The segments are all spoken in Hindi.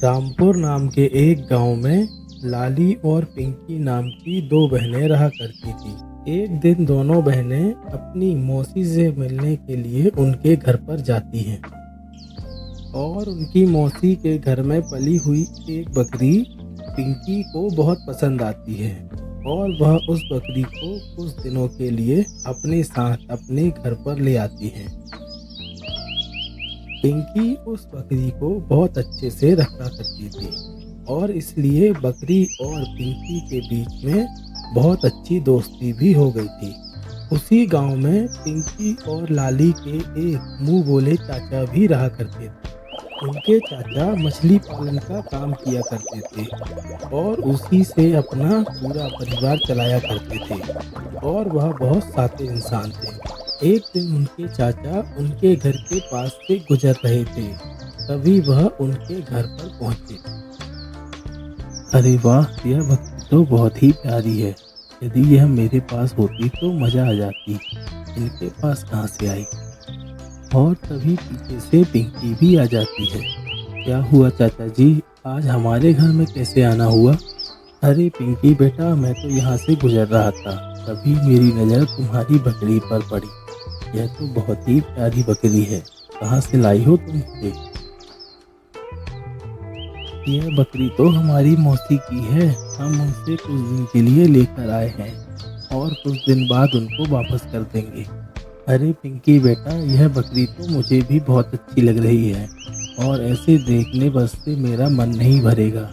रामपुर नाम के एक गांव में लाली और पिंकी नाम की दो बहनें रहा करती थी। एक दिन दोनों बहनें अपनी मौसी से मिलने के लिए उनके घर पर जाती हैं और उनकी मौसी के घर में पली हुई एक बकरी पिंकी को बहुत पसंद आती है और वह उस बकरी को कुछ दिनों के लिए अपने साथ अपने घर पर ले आती है। पिंकी उस बकरी को बहुत अच्छे से रखा करती थी और इसलिए बकरी और पिंकी के बीच में बहुत अच्छी दोस्ती भी हो गई थी। उसी गांव में पिंकी और लाली के एक मुंह बोले चाचा भी रहा करते थे। उनके चाचा मछली पालन का काम किया करते थे और उसी से अपना पूरा परिवार चलाया करते थे और वह बहुत सादे इंसान थे। एक दिन उनके चाचा उनके घर के पास से गुजर रहे थे, तभी वह उनके घर पर पहुंचे। अरे वाह, यह बकरी तो बहुत ही प्यारी है। यदि यह मेरे पास होती तो मज़ा आ जाती। इनके पास कहाँ से आई? और तभी पीछे से पिंकी भी आ जाती है। क्या हुआ चाचा जी, आज हमारे घर में कैसे आना हुआ? अरे पिंकी बेटा, मैं तो यहाँ से गुजर रहा था, तभी मेरी नज़र तुम्हारी बकरी पर पड़ी। यह तो बहुत ही प्यारी बकरी है। कहाँ से लाई हो तुम इसे? यह बकरी तो हमारी मौसी की है। हम उनसे कुछ दिन के लिए लेकर आए हैं और कुछ दिन बाद उनको वापस कर देंगे। अरे पिंकी बेटा, यह बकरी तो मुझे भी बहुत अच्छी लग रही है और ऐसे देखने बस से मेरा मन नहीं भरेगा।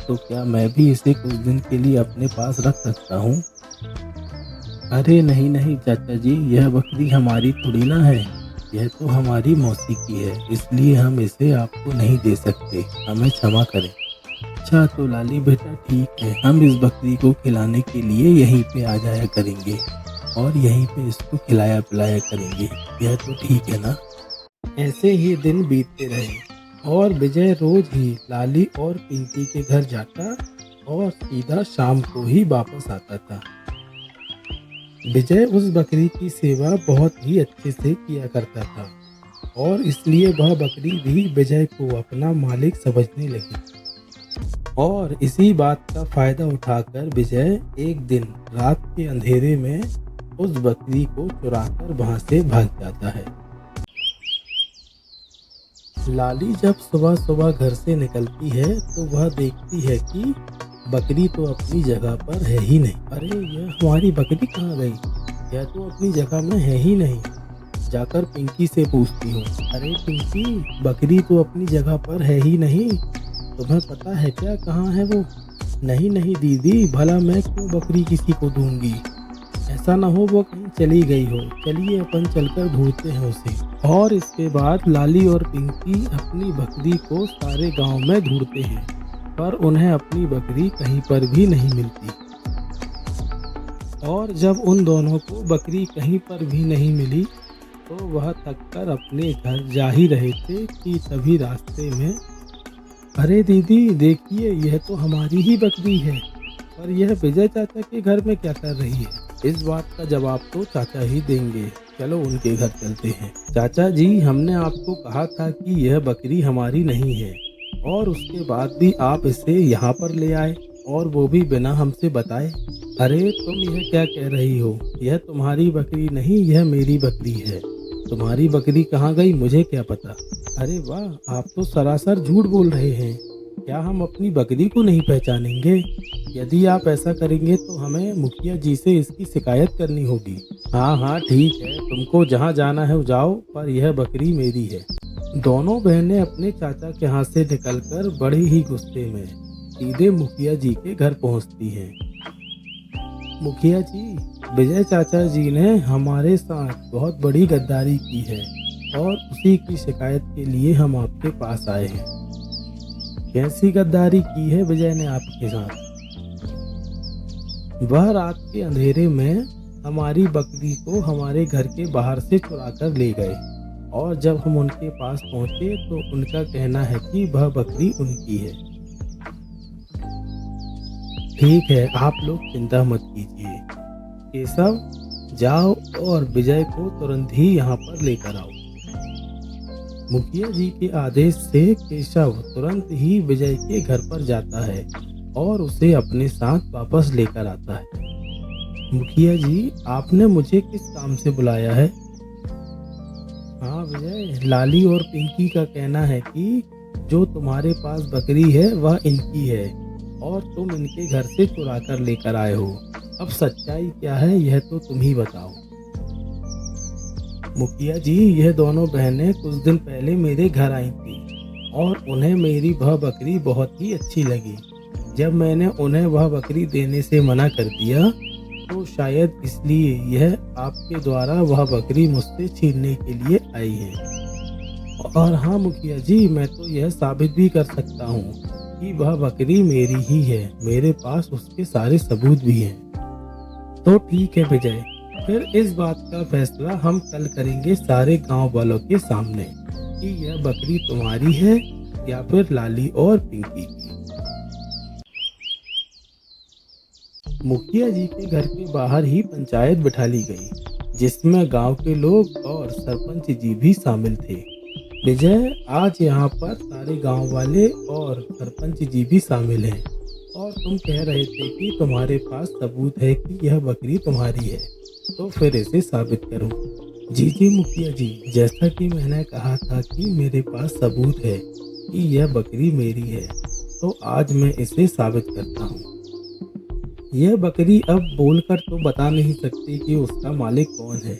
तो क्या मैं भी इसे कुछ दिन के लिए अपने पास रख सकता हूँ? अरे नहीं नहीं चाचा जी, यह बकरी हमारी थोड़ी ना है। यह तो हमारी मौसी की है, इसलिए हम इसे आपको नहीं दे सकते। हमें क्षमा करें। अच्छा तो लाली बेटा ठीक है, हम इस बकरी को खिलाने के लिए यहीं पे आ जाया करेंगे और यहीं पे इसको खिलाया पिलाया करेंगे। यह तो ठीक है ना? ऐसे ही दिन बीतते रहे और विजय रोज ही लाली और पिंकी के घर जाता और सीधा शाम को ही वापस आता था। विजय उस बकरी की सेवा बहुत ही अच्छे से किया करता था और इसलिए वह बकरी भी विजय को अपना मालिक समझने लगी। और इसी बात का फायदा उठाकर विजय एक दिन रात के अंधेरे में उस बकरी को चुराकर वहां से भाग जाता है। लाली जब सुबह सुबह घर से निकलती है तो वह देखती है कि बकरी तो अपनी जगह पर है ही नहीं। अरे यह हमारी बकरी कहाँ गई? यह तो अपनी जगह में है ही नहीं। जाकर पिंकी से पूछती हूँ, अरे पिंकी, बकरी तो अपनी जगह पर है ही नहीं, तुम्हें पता है क्या कहाँ है वो? नहीं नहीं दीदी, भला मैं क्यों बकरी किसी को दूंगी? ऐसा ना हो वो कहीं चली गई हो। चलिए अपन चलकर ढूंढते हैं उसे। और इसके बाद लाली और पिंकी अपनी बकरी को सारे गांव में ढूंढते हैं, पर उन्हें अपनी बकरी कहीं पर भी नहीं मिलती। और जब उन दोनों को बकरी कहीं पर भी नहीं मिली तो वह थककर अपने घर जा ही रहे थे कि तभी रास्ते में, अरे दीदी देखिए, यह तो हमारी ही बकरी है, पर यह विजय चाचा के घर में क्या कर रही है? इस बात का जवाब तो चाचा ही देंगे। चलो उनके घर चलते हैं। चाचा जी, हमने आपको कहा था कि यह बकरी हमारी नहीं है और उसके बाद भी आप इसे यहाँ पर ले आए और वो भी बिना हमसे बताए। अरे तुम यह क्या कह रही हो? यह तुम्हारी बकरी नहीं, यह मेरी बकरी है। तुम्हारी बकरी कहाँ गई मुझे क्या पता? अरे वाह, आप तो सरासर झूठ बोल रहे हैं। क्या हम अपनी बकरी को नहीं पहचानेंगे? यदि आप ऐसा करेंगे तो हमें मुखिया जी से इसकी शिकायत करनी होगी। हाँ हाँ ठीक है, तुमको जहाँ जाना है जाओ, पर यह बकरी मेरी है। दोनों बहनें अपने चाचा के हाथ से निकलकर बड़े ही गुस्से में सीधे मुखिया जी के घर पहुंचती हैं। मुखिया जी, विजय चाचा जी ने हमारे साथ बहुत बड़ी गद्दारी की है और उसी की शिकायत के लिए हम आपके पास आए हैं। कैसी गद्दारी की है विजय ने आपके साथ? वह रात के अंधेरे में हमारी बकरी को हमारे घर के बाहर से चुरा कर ले गए और जब हम उनके पास पहुंचे तो उनका कहना है कि वह बकरी उनकी है। ठीक है, आप लोग चिंता मत कीजिए। केशव, जाओ और विजय को तुरंत ही यहाँ पर लेकर आओ। मुखिया जी के आदेश से केशव तुरंत ही विजय के घर पर जाता है और उसे अपने साथ वापस लेकर आता है। मुखिया जी, आपने मुझे किस काम से बुलाया है? हाँ विजय, लाली और पिंकी का कहना है कि जो तुम्हारे पास बकरी है वह इनकी है और तुम इनके घर से चुरा कर लेकर आए हो। अब सच्चाई क्या है यह तो तुम ही बताओ। मुखिया जी, यह दोनों बहनें कुछ दिन पहले मेरे घर आई थी और उन्हें मेरी वह बकरी बहुत ही अच्छी लगी। जब मैंने उन्हें वह बकरी देने से मना कर दिया तो शायद इसलिए यह आपके द्वारा वह बकरी मुझसे छीनने के लिए आई है। और हाँ मुखिया जी, मैं तो यह साबित भी कर सकता हूँ कि वह बकरी मेरी ही है। मेरे पास उसके सारे सबूत भी हैं। तो ठीक है विजय, फिर इस बात का फैसला हम कल करेंगे सारे गांव वालों के सामने कि यह बकरी तुम्हारी है या फिर लाली और पिंकी की। मुखिया जी के घर के बाहर ही पंचायत बिठा ली गई, जिसमें गांव के लोग और सरपंच जी भी शामिल थे। विजय, आज यहाँ पर सारे गांव वाले और सरपंच जी भी शामिल हैं और तुम कह रहे थे कि तुम्हारे पास सबूत है कि यह बकरी तुम्हारी है, तो फिर इसे साबित करो। जी जी मुखिया जी, जैसा कि मैंने कहा था कि मेरे पास सबूत है कि यह बकरी मेरी है, तो आज मैं इसे साबित करता हूँ। यह बकरी अब बोलकर तो बता नहीं सकती कि उसका मालिक कौन है,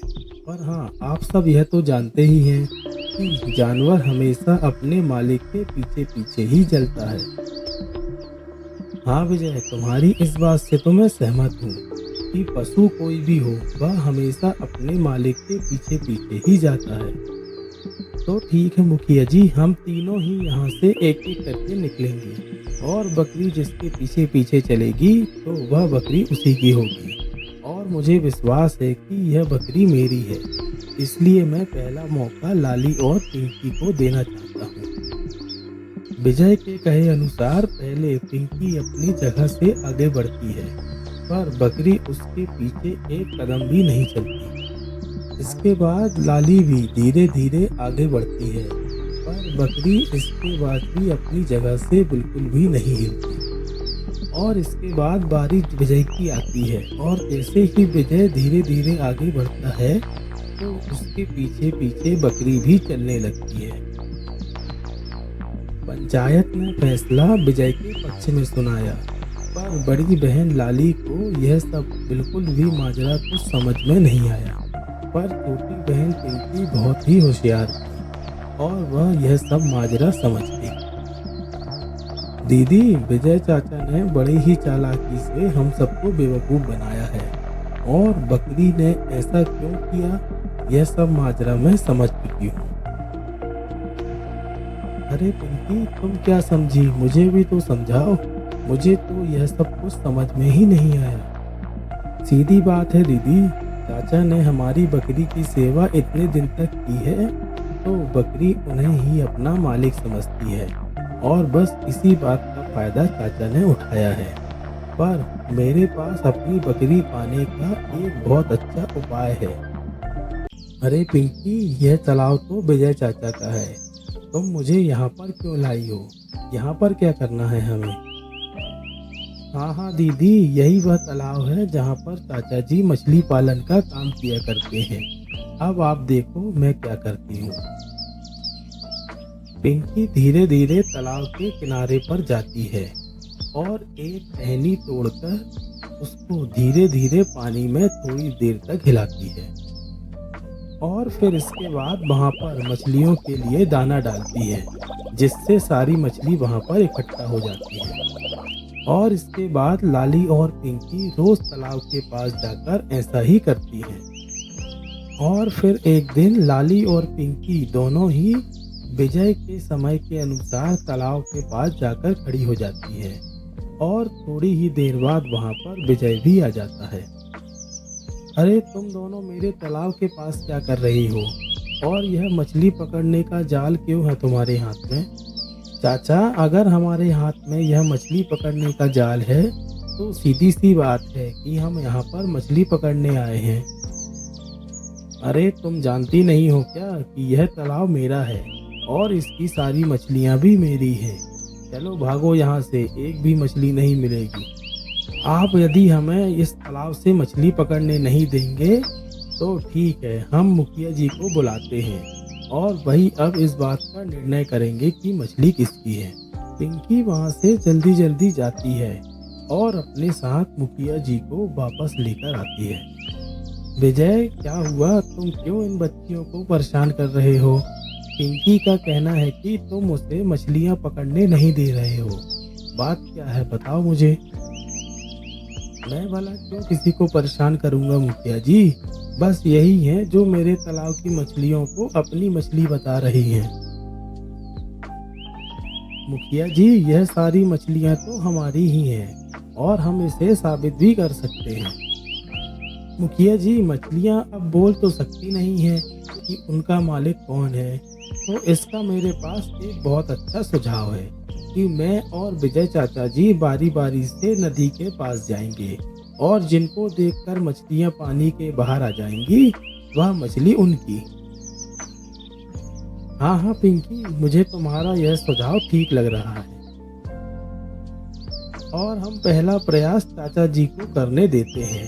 पर हाँ, आप सब यह तो जानते ही हैं कि जानवर हमेशा अपने मालिक के पीछे पीछे ही चलता है। हाँ विजय, तुम्हारी इस बात से तो मैं सहमत हूँ कि पशु कोई भी हो, वह हमेशा अपने मालिक के पीछे पीछे ही जाता है। तो ठीक है मुखिया जी, हम तीनों ही यहाँ से एक एक करके निकलेंगे और बकरी जिसके पीछे पीछे चलेगी तो वह बकरी उसी की होगी। और मुझे विश्वास है कि यह बकरी मेरी है, इसलिए मैं पहला मौका लाली और पिंकी को देना चाहता हूँ। विजय के कहे अनुसार पहले पिंकी अपनी जगह से आगे बढ़ती है, पर बकरी उसके पीछे एक कदम भी नहीं चलती। इसके बाद लाली भी धीरे धीरे आगे बढ़ती है, पर बकरी इसके बाद भी अपनी जगह से बिल्कुल भी नहीं हिलती। और इसके बाद बारी विजय की आती है और जैसे ही विजय धीरे धीरे आगे बढ़ता है तो उसके पीछे पीछे बकरी भी चलने लगती है। पंचायत ने फैसला विजय के पक्ष में सुनाया, पर बड़ी बहन लाली को यह सब बिल्कुल भी माजरा कुछ समझ में नहीं आया। पर छोटी बहन पिंकी बहुत ही होशियार थी और वह यह सब माजरा समझ गई। दीदी, विजय चाचा ने बड़ी ही चालाकी से हम सबको बेवकूफ बनाया है और बकरी ने ऐसा क्यों किया यह सब माजरा मैं समझ चुकी हूँ। अरे पिंकी, तुम क्या समझी? मुझे भी तो समझाओ। मुझे तो यह सब कुछ समझ में ही नहीं आया। सीधी बात है दीदी, चाचा ने हमारी बकरी की सेवा इतने दिन तक की है तो बकरी उन्हें ही अपना मालिक समझती है और बस इसी बात का फायदा चाचा ने उठाया है। पर मेरे पास अपनी बकरी पाने का एक बहुत अच्छा उपाय है। अरे पिंकी, यह तालाब तो विजय चाचा का है, तुम मुझे यहाँ पर क्यों लाई हो? यहाँ पर क्या करना है हमें? हाँ हाँ दीदी, यही वह तालाब है जहाँ पर चाचा जी मछली पालन का काम किया करते हैं। अब आप देखो मैं क्या करती हूँ। पिंकी धीरे धीरे तालाब के किनारे पर जाती है और एक टहनी तोड़कर उसको धीरे धीरे पानी में थोड़ी देर तक हिलाती है और फिर इसके बाद वहाँ पर मछलियों के लिए दाना डालती है, जिससे सारी मछली वहाँ पर इकट्ठा हो जाती है। और इसके बाद लाली और पिंकी रोज तालाब के पास जाकर ऐसा ही करती हैं। और फिर एक दिन लाली और पिंकी दोनों ही विजय के समय के अनुसार तालाब के पास जाकर खड़ी हो जाती है और थोड़ी ही देर बाद वहाँ पर विजय भी आ जाता है। अरे तुम दोनों मेरे तालाब के पास क्या कर रही हो? और यह मछली पकड़ने का जाल क्यों है तुम्हारे हाथ में? चाचा, अगर हमारे हाथ में यह मछली पकड़ने का जाल है तो सीधी सी बात है कि हम यहाँ पर मछली पकड़ने आए हैं। अरे तुम जानती नहीं हो क्या कि यह तालाब मेरा है और इसकी सारी मछलियाँ भी मेरी हैं। चलो भागो यहाँ से, एक भी मछली नहीं मिलेगी। आप यदि हमें इस तालाब से मछली पकड़ने नहीं देंगे तो ठीक है, हम मुखिया जी को बुलाते हैं और वही अब इस बात का निर्णय करेंगे कि मछली किसकी है। पिंकी वहाँ से जल्दी जल्दी जाती है और अपने साथ मुखिया जी को वापस लेकर आती है। विजय, क्या हुआ? तुम क्यों इन बच्चियों को परेशान कर रहे हो? पिंकी का कहना है कि तुम उसे मछलियाँ पकड़ने नहीं दे रहे हो। बात क्या है, बताओ मुझे। मैं भला क्यों किसी को परेशान करूंगा मुखिया जी? बस यही है जो मेरे तालाब की मछलियों को अपनी मछली बता रही हैं। मुखिया जी, यह सारी मछलियां तो हमारी ही हैं और हम इसे साबित भी कर सकते हैं। मुखिया जी, मछलियां अब बोल तो सकती नहीं हैं कि उनका मालिक कौन है, तो इसका मेरे पास एक बहुत अच्छा सुझाव है कि मैं और विजय चाचा जी बारी बारी से नदी के पास जाएंगे और जिनको देखकर मछलियां पानी के बाहर आ जाएंगी वह मछली उनकी। हाँ हाँ पिंकी, मुझे तुम्हारा यह सुझाव ठीक लग रहा है और हम पहला प्रयास चाचा जी को करने देते हैं।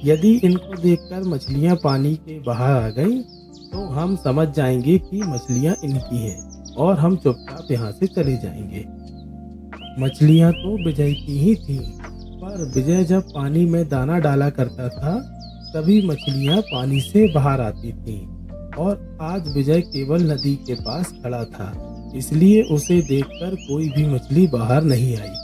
यदि इनको देखकर मछलियां पानी के बाहर आ गईं, तो हम समझ जाएंगे कि मछलियां इनकी हैं और हम चुपचाप यहाँ से चले जाएंगे। मछलियां तो विजय की ही थीं, पर विजय जब पानी में दाना डाला करता था तभी मछलियां पानी से बाहर आती थीं और आज विजय केवल नदी के पास खड़ा था, इसलिए उसे देखकर कोई भी मछली बाहर नहीं आई।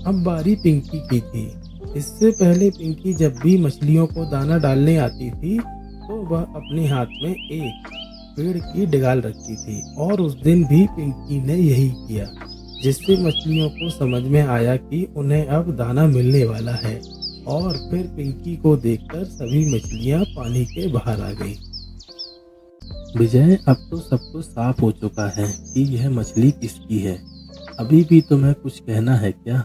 अब बारी पिंकी की थी। इससे पहले पिंकी जब भी मछलियों को दाना डालने आती थी तो वह अपने हाथ में एक पेड़ की डगाल रखती थी और उस दिन भी पिंकी ने यही किया, जिससे मछलियों को समझ में आया कि उन्हें अब दाना मिलने वाला है और फिर पिंकी को देखकर सभी मछलियां पानी के बाहर आ गईं। विजय, अब तो सब कुछ साफ हो चुका है कि यह मछली किसकी है। अभी भी तुम्हें कुछ कहना है क्या?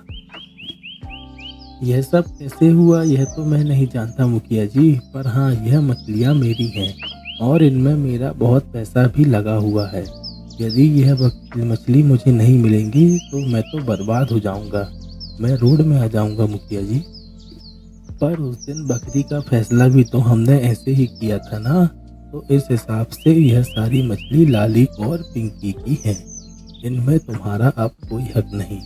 यह सब कैसे हुआ यह तो मैं नहीं जानता मुखिया जी, पर हाँ, यह मछलियाँ मेरी हैं और इनमें मेरा बहुत पैसा भी लगा हुआ है। यदि यह मछली मुझे नहीं मिलेंगी तो मैं तो बर्बाद हो जाऊंगा, मैं रोड में आ जाऊंगा मुखिया जी। पर उस दिन बकरी का फैसला भी तो हमने ऐसे ही किया था ना, तो इस हिसाब से यह सारी मछली लाली और पिंकी की है। इनमें तुम्हारा अब कोई हक नहीं।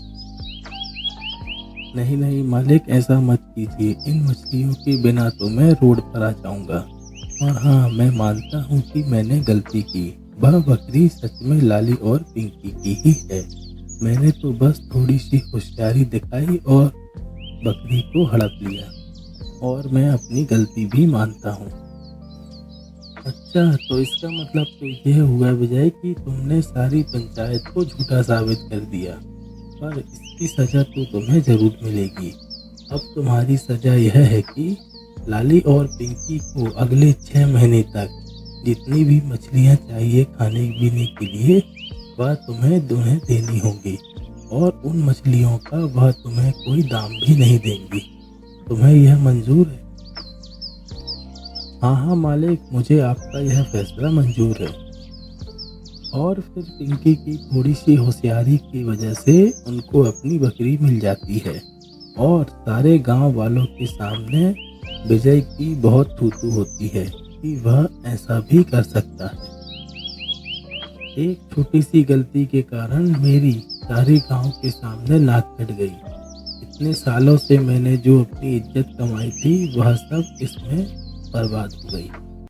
नहीं नहीं मालिक, ऐसा मत कीजिए, इन मछलियों के बिना तो मैं रोड पर आ जाऊंगा। और हाँ, मैं मानता हूँ कि मैंने गलती की, वह बकरी सच में लाली और पिंकी की ही है। मैंने तो बस थोड़ी सी होशियारी दिखाई और बकरी को हड़प लिया और मैं अपनी गलती भी मानता हूँ। अच्छा, तो इसका मतलब तो यह हुआ विजय कि तुमने सारी पंचायत को झूठा साबित कर दिया, पर इसकी सजा तो तुम्हें जरूर मिलेगी। अब तुम्हारी सजा यह है कि लाली और पिंकी को अगले 6 महीने तक जितनी भी मछलियाँ चाहिए खाने पीने के लिए वह तुम्हें देनी होगी और उन मछलियों का वह तुम्हें कोई दाम भी नहीं देंगी। तुम्हें यह मंजूर है? हाँ हाँ मालिक, मुझे आपका यह फैसला मंजूर है। और फिर पिंकी की थोड़ी सी होशियारी की वजह से उनको अपनी बकरी मिल जाती है और सारे गांव वालों के सामने विजय की बहुत थूथू होती है कि वह ऐसा भी कर सकता है। एक छोटी सी गलती के कारण मेरी सारी गांव के सामने नाक कट गई। इतने सालों से मैंने जो अपनी इज्जत कमाई थी वह सब इसमें बर्बाद हो गई।